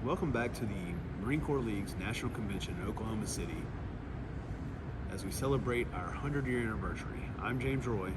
Welcome back to the Marine Corps League's National Convention in Oklahoma City as we celebrate our 100-year anniversary. I'm James Roy.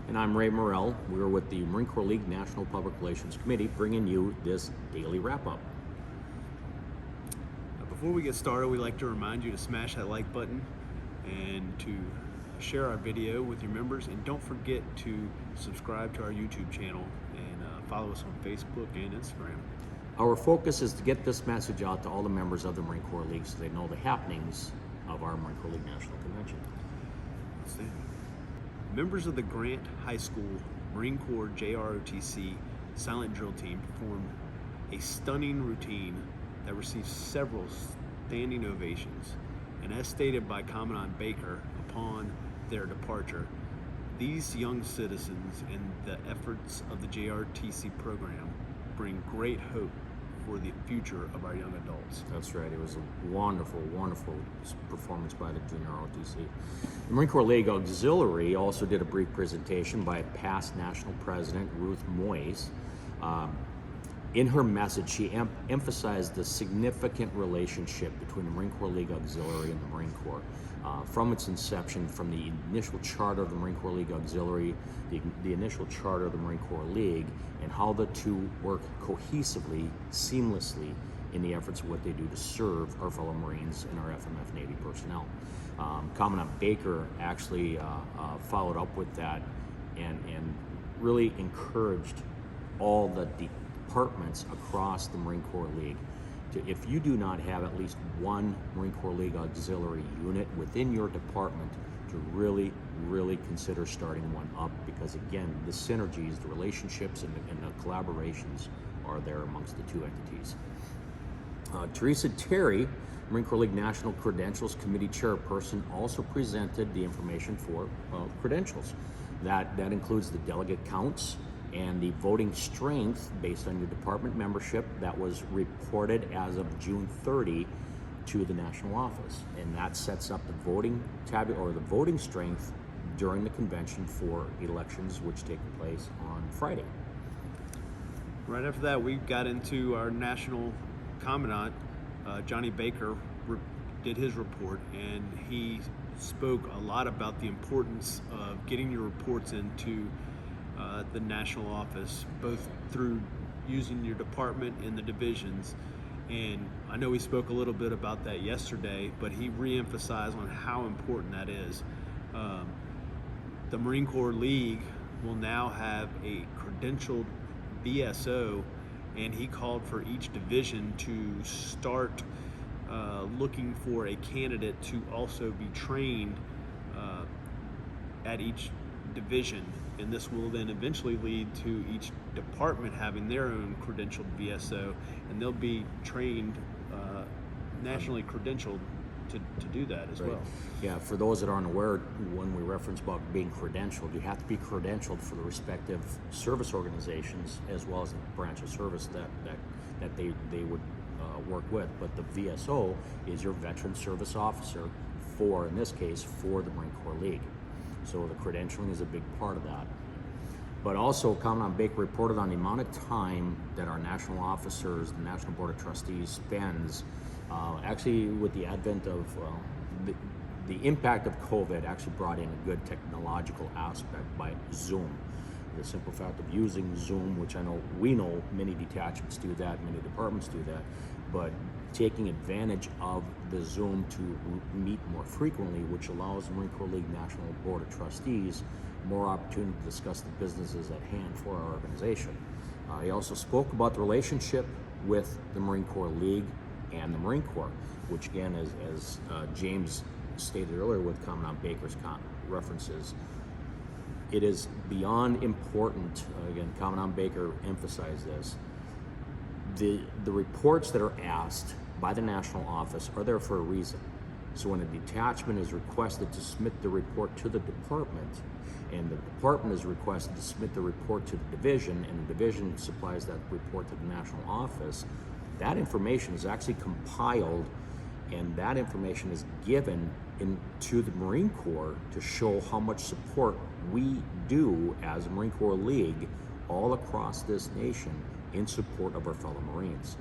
And I'm Ray Morrell. We're with the Marine Corps League National Public Relations Committee bringing you this daily wrap-up. Before we get started, we'd like to remind you to smash that like button and to share our video with your members, and don't forget to subscribe to our YouTube channel and follow us on Facebook and Instagram. Our focus is to get this message out to all the members of the Marine Corps League so they know the happenings of our Marine Corps League National Convention. Members of the Grant High School Marine Corps JROTC Silent Drill Team performed a stunning routine that received several standing ovations. And as stated by Commandant Baker upon their departure, these young citizens and the efforts of the JRTC program bring great hope for the future of our young adults. That's right. It was a wonderful, wonderful performance by the Junior ROTC. The Marine Corps League Auxiliary also did a brief presentation by past National President Ruth Moyes. In her message, she emphasized the significant relationship between the Marine Corps League Auxiliary and the Marine Corps. From its inception, from the initial charter of the Marine Corps League Auxiliary, the initial charter of the Marine Corps League, and how the two work cohesively, seamlessly in the efforts of what they do to serve our fellow Marines and our FMF Navy personnel. Commandant Baker actually followed up with that and really encouraged all the departments across the Marine Corps League to, if you do not have at least one Marine Corps League Auxiliary unit within your department, to really consider starting one up, because again, the synergies, the relationships, and the collaborations are there amongst the two entities. Teresa Terry, Marine Corps League National Credentials Committee Chairperson, also presented the information for credentials. That includes the delegate counts and the voting strength based on your department membership that was reported as of June 30 to the national office, and that sets up the voting the voting strength during the convention for elections, which take place on Friday. Right after that, we got into our national commandant, Johnny Baker, did his report, and he spoke a lot about the importance of getting your reports into the national office, both through using your department and the divisions. And I know we spoke a little bit about that yesterday, but he re-emphasized on how important that is. The Marine Corps League will now have a credentialed VSO, and he called for each division to start looking for a candidate to also be trained at each division, and this will then eventually lead to each department having their own credentialed VSO, and they'll be trained nationally credentialed to do that as well. Yeah, for those that aren't aware, when we reference about being credentialed, you have to be credentialed for the respective service organizations as well as the branch of service that they would work with. But the VSO is your veteran service officer for, in this case, for the Marine Corps League. So the credentialing is a big part of that. But also, Commandant Baker reported on the amount of time that our national officers, the National Board of Trustees, spends, actually with the advent of the impact of COVID actually brought in a good technological aspect by Zoom. The simple fact of using Zoom, which we know many detachments do that, many departments do that, but taking advantage of the Zoom to meet more frequently, which allows the Marine Corps League National Board of Trustees more opportunity to discuss the businesses at hand for our organization. He also spoke about the relationship with the Marine Corps League and the Marine Corps, which again, as James stated earlier with Commandant Baker's references, it is beyond important. Again, Commandant Baker emphasized this. The reports that are asked by the national office are there for a reason. So when a detachment is requested to submit the report to the department, and the department is requested to submit the report to the division, and the division supplies that report to the national office, that information is actually compiled, and that information is given to the Marine Corps to show how much support we do as a Marine Corps League all across this nation in support of our fellow Marines.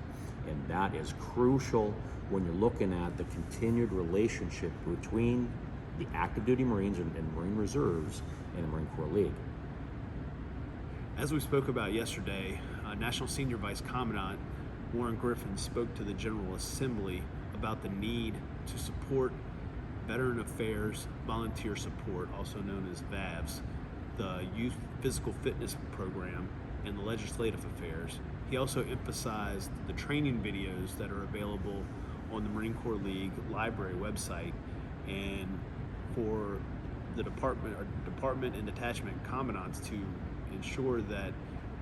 And that is crucial when you're looking at the continued relationship between the active duty Marines and Marine Reserves and the Marine Corps League. As we spoke about yesterday, National Senior Vice Commandant Warren Griffin spoke to the General Assembly about the need to support Veteran Affairs Volunteer Support, also known as VAVS, the Youth Physical Fitness Program, and the Legislative Affairs. He also emphasized the training videos that are available on the Marine Corps League library website, and for the department and detachment commandants to ensure that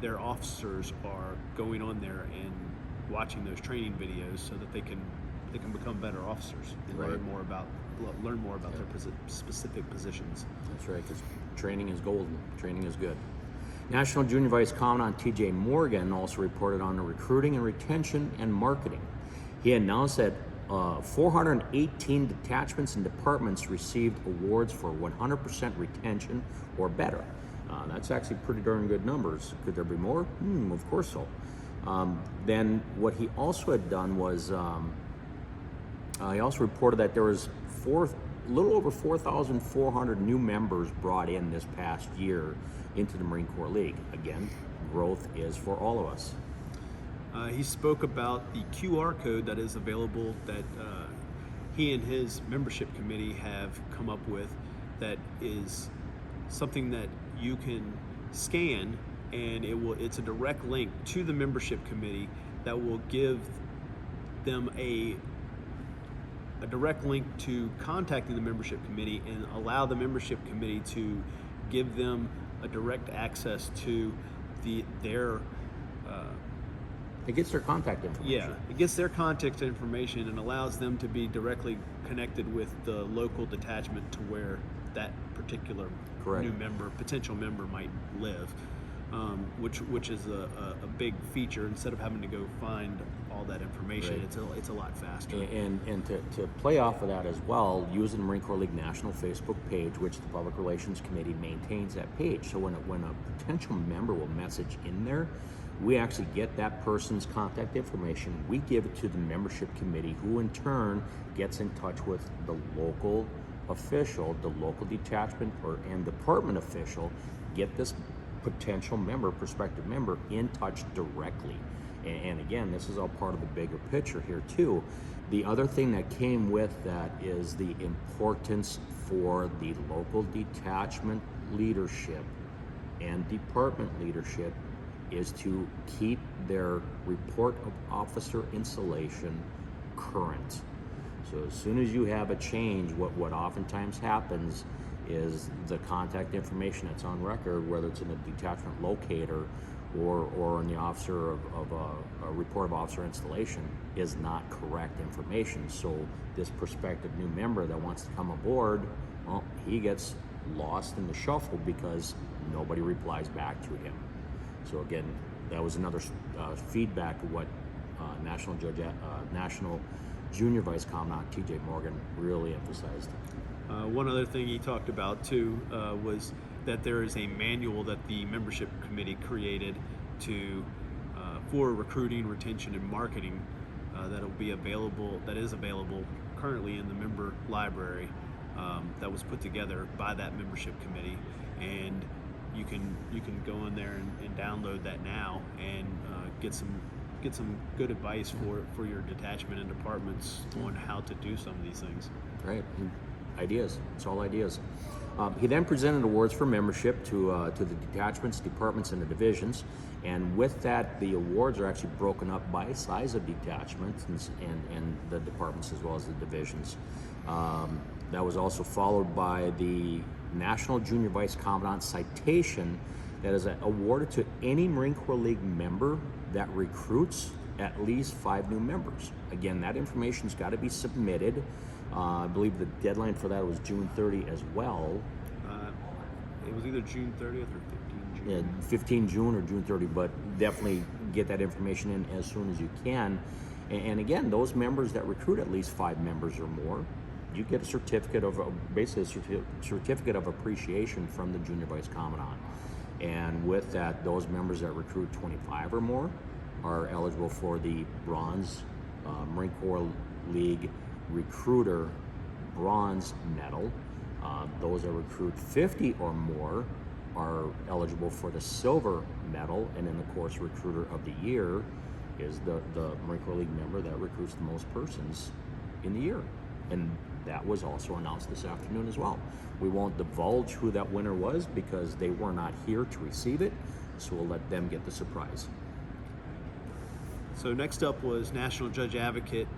their officers are going on there and watching those training videos so that they can become better officers and Right. learn more about their specific positions. That's right, because training is golden. Training is good. National Junior Vice Commandant T.J. Morgan also reported on the recruiting and retention and marketing. He announced that 418 detachments and departments received awards for 100% retention or better. That's actually pretty darn good numbers. Could there be more? Of course so. Then what he also had done was he also reported that there was a little over 4,400 new members brought in this past year into the Marine Corps League. Again, growth is for all of us. He spoke about the QR code that is available that he and his membership committee have come up with, that is something that you can scan, and it's a direct link to the membership committee that will give them a direct link to contacting the membership committee and allow the membership committee to give them a direct access to their It gets their contact information. yeah, it gets their contact information and allows them to be directly connected with the local detachment to where that particular Correct. new potential member might live, which is a big feature. Instead of having to go find all that information, Right. it's a lot faster. And to play off of that as well, using the Marine Corps League National Facebook page, which the Public Relations Committee maintains that page. So when a potential member will message in there, we actually get that person's contact information. We give it to the membership committee, who in turn gets in touch with the local official, the local detachment and department official, get this potential member, prospective member, in touch directly. And again, this is all part of the bigger picture here too. The other thing that came with that is the importance for the local detachment leadership and department leadership is to keep their report of officer installation current. So as soon as you have a change, what oftentimes happens is the contact information that's on record, whether it's in a detachment locator or in the officer of a report of officer installation, is not correct information. So this prospective new member that wants to come aboard, well, he gets lost in the shuffle because nobody replies back to him. So again, that was another feedback of what National Junior Vice Commandant T.J. Morgan really emphasized. One other thing he talked about too was that there is a manual that the membership committee created for recruiting, retention, and marketing that is available currently in the member library, that was put together by that membership committee, and you can go in there and download that now and get some good advice for your detachment and departments on how to do some of these things. Right. Ideas. It's all ideas. He then presented awards for membership to the detachments, departments, and the divisions. And with that, the awards are actually broken up by size of detachments and the departments as well as the divisions. That was also followed by the National Junior Vice Commandant citation that is awarded to any Marine Corps League member that recruits at least 5 new members. Again, that information's got to be submitted. I believe the deadline for that was June 30 as well. It was either June 30th or 15 June. Yeah, 15 June or June 30, but definitely get that information in as soon as you can. And again, those members that recruit at least 5 members or more, you get a certificate of, basically a certificate of appreciation from the Junior Vice Commandant. And with that, those members that recruit 25 or more, are eligible for the Bronze Marine Corps League Recruiter Bronze Medal. Those that recruit 50 or more are eligible for the Silver Medal, and then of course Recruiter of the Year is the Marine Corps League member that recruits the most persons in the year. And that was also announced this afternoon as well. We won't divulge who that winner was because they were not here to receive it, so we'll let them get the surprise. So next up was National Judge Advocate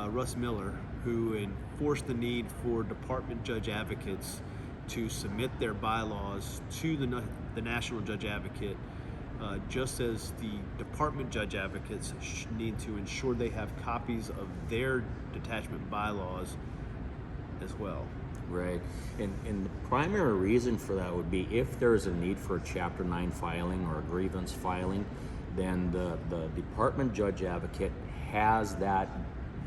Russ Miller, who enforced the need for department judge advocates to submit their bylaws to the National Judge Advocate, just as the department judge advocates need to ensure they have copies of their detachment bylaws as well. Right, and the primary reason for that would be if there's a need for a Chapter 9 filing or a grievance filing, then the department judge advocate has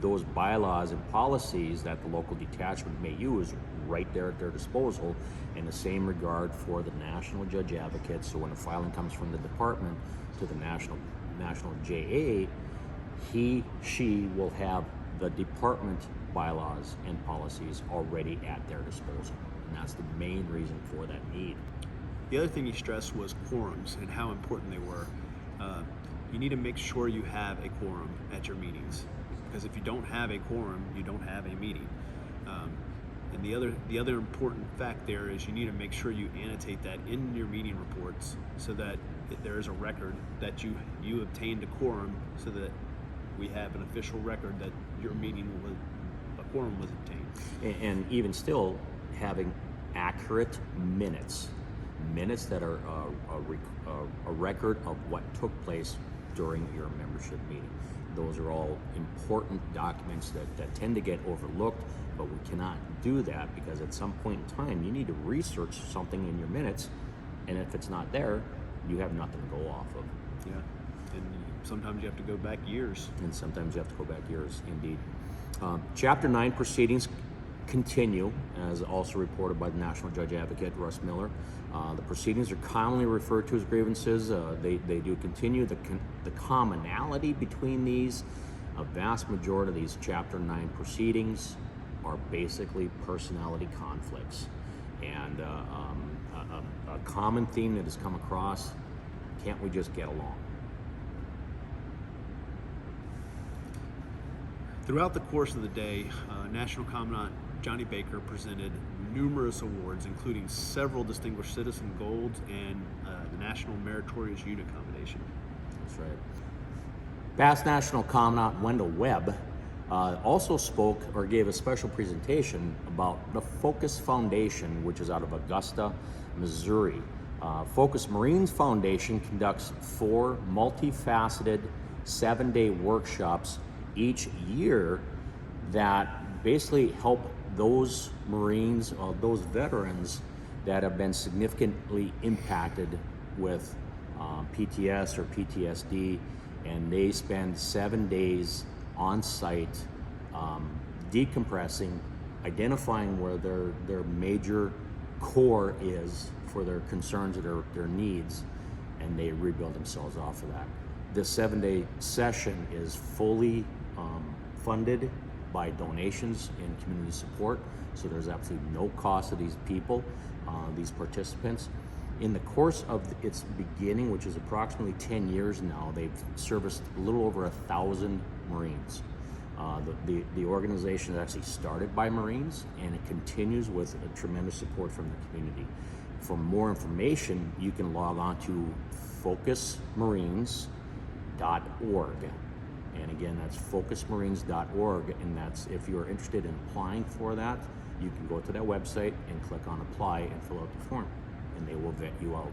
those bylaws and policies that the local detachment may use right there at their disposal. In the same regard for the national judge advocate, so when a filing comes from the department to the national JA, she will have the department bylaws and policies already at their disposal, and that's the main reason for that need. The other thing he stressed was quorums and how important they were. You need to make sure you have a quorum at your meetings, because if you don't have a quorum, you don't have a meeting. And the other important fact there is you need to make sure you annotate that in your meeting reports, so that there is a record that you obtained a quorum, so that we have an official record that your quorum was obtained. And even still, having accurate minutes that are a record of what took place during your membership meeting. Those are all important documents that tend to get overlooked, but we cannot do that because at some point in time you need to research something in your minutes, and if it's not there, you have nothing to go off of. Yeah, and sometimes you have to go back years. And sometimes you have to go back years, indeed. Chapter 9 proceedings continue, as also reported by the National Judge Advocate Russ Miller. The proceedings are commonly referred to as grievances. They do continue. The commonality between these, a vast majority of these Chapter 9 proceedings are basically personality conflicts. And a common theme that has come across, can't we just get along? Throughout the course of the day, National Commandant Johnny Baker presented numerous awards, including several Distinguished Citizen Golds and the National Meritorious Unit Commendation. That's right. Past National Commandant Wendell Webb also spoke or gave a special presentation about the Focus Foundation, which is out of Augusta, Missouri. Focus Marines Foundation conducts 4 multifaceted 7-day workshops each year that basically help those Marines, those veterans that have been significantly impacted with PTS or PTSD, and they spend 7 days on site decompressing, identifying where their major core is for their concerns or their needs, and they rebuild themselves off of that. This 7-day session is fully funded by donations and community support, so there's absolutely no cost to these people, these participants. In the course of its beginning, which is approximately 10 years now, they've serviced a little over 1,000 Marines. The organization is actually started by Marines, and it continues with a tremendous support from the community. For more information, you can log on to focusmarines.org. And again, that's focusmarines.org, and that's if you're interested in applying for that, you can go to that website and click on apply and fill out the form, and they will vet you out.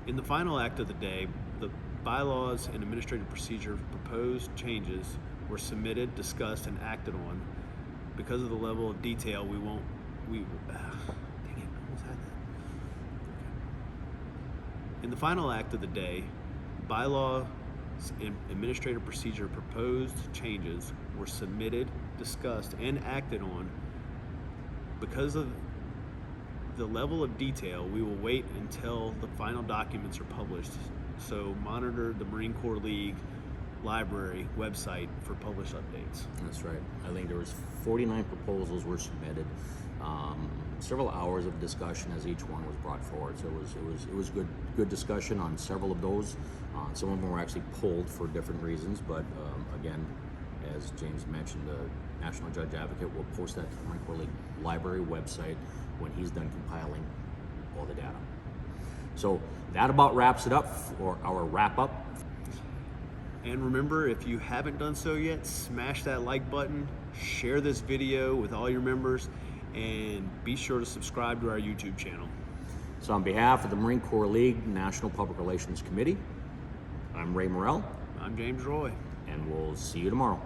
In the final act of the day, the bylaws and administrative procedure proposed changes were submitted, discussed, and acted on. Because of the level of detail, dang it, almost had that. In the final act of the day, bylaw and administrative procedure proposed changes were submitted, discussed, and acted on. Because of the level of detail, we will wait until the final documents are published So monitor the Marine Corps League library website for published updates. That's right. I think there was 49 proposals were submitted. Several hours of discussion as each one was brought forward. So it was good discussion on several of those. Some of them were actually pulled for different reasons, but again, as James mentioned, the National Judge Advocate will post that to the Marine Corps League library website when he's done compiling all the data. So that about wraps it up for our wrap up. And remember, if you haven't done so yet, smash that like button, share this video with all your members, and be sure to subscribe to our YouTube channel. So on behalf of the Marine Corps League National Public Relations Committee, I'm Ray Morrell. I'm James Roy. And we'll see you tomorrow.